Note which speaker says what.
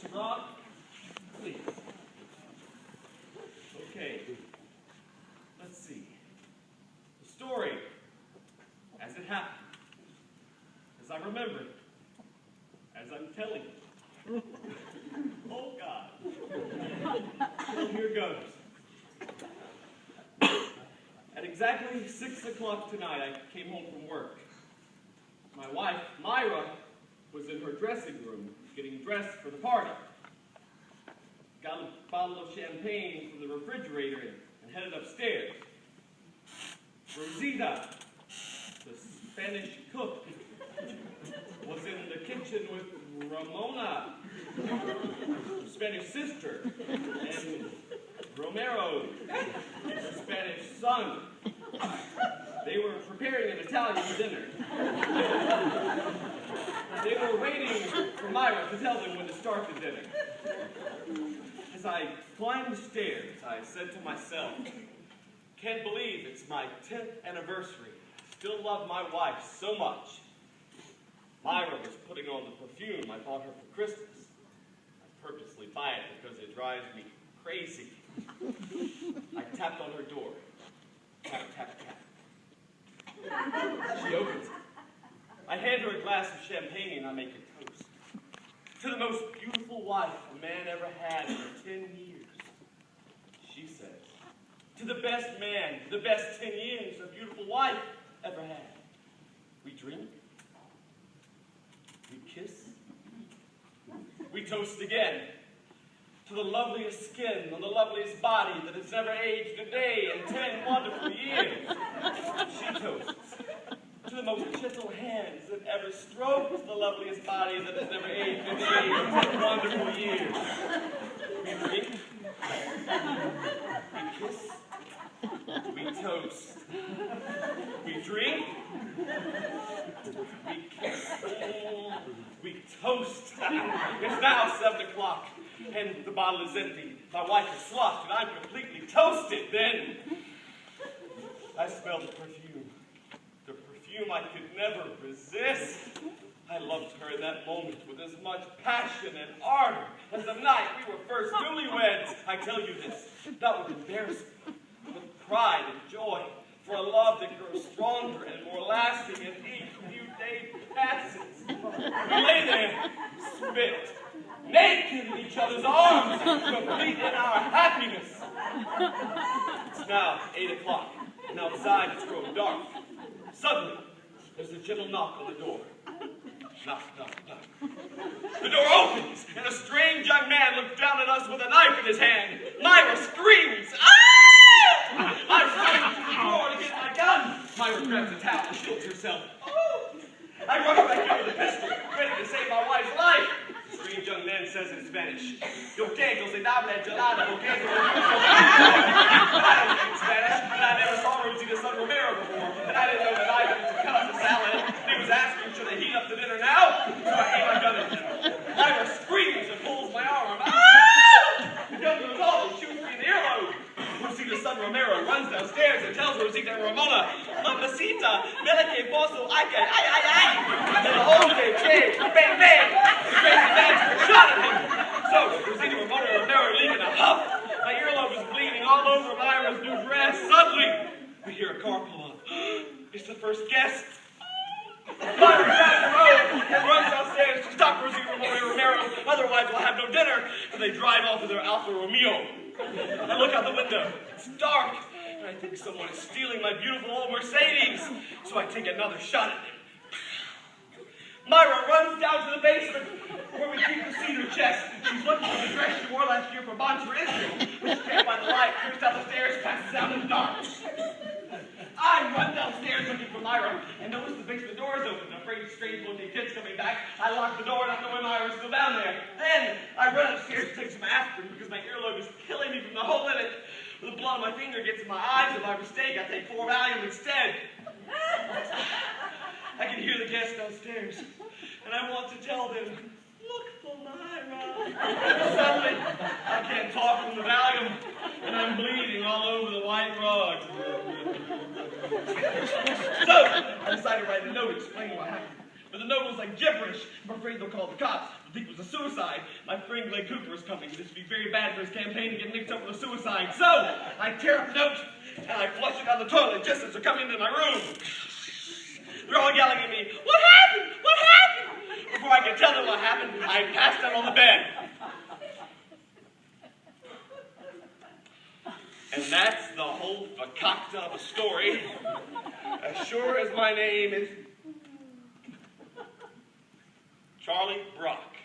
Speaker 1: Scrog, please. Okay. Let's see. The story, as it happened, as I remember it, as I'm telling you. Oh, God. Well, here goes. At exactly 6 o'clock tonight, I came home from work. My wife, Myra, was in her dressing room getting dressed for the party. Got a bottle of champagne from the refrigerator and headed upstairs. Rosita, the Spanish cook, was in the kitchen with Ramona, the Spanish sister, and Romero, the Spanish son. They were preparing an Italian dinner. They were waiting for Myra to tell them when to start the dinner. As I climbed the stairs, I said to myself, can't believe it's my 10th anniversary. Still love my wife so much. Myra was putting on the perfume I bought her for Christmas. I purposely buy it because it drives me crazy. I tapped on her door. Tap, tap, tap. She opens it. I hand her a glass of champagne and I make a toast. To the most beautiful wife a man ever had for 10 years. She says, to the best man, the best 10 years a beautiful wife ever had. We drink. We kiss. We toast again. To the loveliest skin on the loveliest body that has never aged a day in 10 wonderful years. She toasts. To the most gentle hands that ever stroked the loveliest body that has never aged a day in 10 wonderful years. We drink. We kiss. We toast. We drink. We kiss. We toast. It's now 7 o'clock. And the bottle is empty. My wife is flushed, and I'm completely toasted. Then I smell the perfume. The perfume I could never resist. I loved her in that moment with as much passion and ardor as the night we were first newlyweds. I tell you this, not with embarrassment, but with pride and joy, for a love that grows stronger and more lasting as each new day passes. We lay there, spit, naked in each other's arms, complete in our happiness. It's now 8 o'clock, and outside it's grown dark. Suddenly, there's a gentle knock on the door. Knock, knock, knock. The door opens, and a strange young man looks down at us with a knife in his hand. Myra screams, ah! I run to the door to get my gun. Myra grabs a towel and shields herself. Oh! I run back in with a pistol, ready to save my wife's life. The strange young man says in Spanish, Yo que se habla gelada, okay? I don't speak Spanish, and I never saw Rosita Son Romero before, and I didn't know that I was to cut up the salad. And he was asking, should I heat up the dinner now? So I aim my gun at him. Myra screams and pulls my arm. Ah! The gun goes off and shoots me in the earlobe. Rosita Son Romero runs downstairs and tells Rosita and Ramona, Mamacita, vela que poso, ay, ay, ay, ay. And the whole day, bang, bang. The crazy bastard shot at him. So, Rosita and Ramona and Romero leave in a huff. My earlobe is bleeding all over Myra's new dress. Suddenly, we hear a car pull up. It's the first guest. Myra grabs the road and runs downstairs to stop Rosita and Romero. Otherwise, we'll have no dinner. And they drive off in their Alfa Romeo. I look out the window. It's dark, and I think someone is stealing my beautiful old Mercedes. So I take another shot at him. Myra runs down to the basement where we keep the cedar chest. She's looking for the dress she wore last year for Bonch for Israel, but she can't find the light. Creeps down the stairs, passes out in the dark. I run downstairs looking for Myra and notice the basement door is open. Afraid of strange-looking kids coming back, I lock the door not knowing Myra's still down there. Then I run upstairs to take some aspirin because my earlobe is killing me from the hole in it. The blood on my finger gets in my eyes, and by mistake I take 4 Valium instead. I can hear the guests downstairs, and I want to tell them, look for Myra. Suddenly, I can't talk from the Valium, and I'm bleeding all over the white rug. So, I decided to write a note explaining what happened. But the note was like gibberish. I'm afraid they'll call the cops. I think it was a suicide. My friend Glenn Cooper is coming. This would be very bad for his campaign to get mixed up with a suicide. So, I tear up the note, and I flush it down the toilet just as they're coming into my room. They're all yelling at me, "What happened? What happened?" Before I can tell them what happened, I passed out on the bed. And that's the whole fakakta of a story. As sure as my name is Charlie Brock.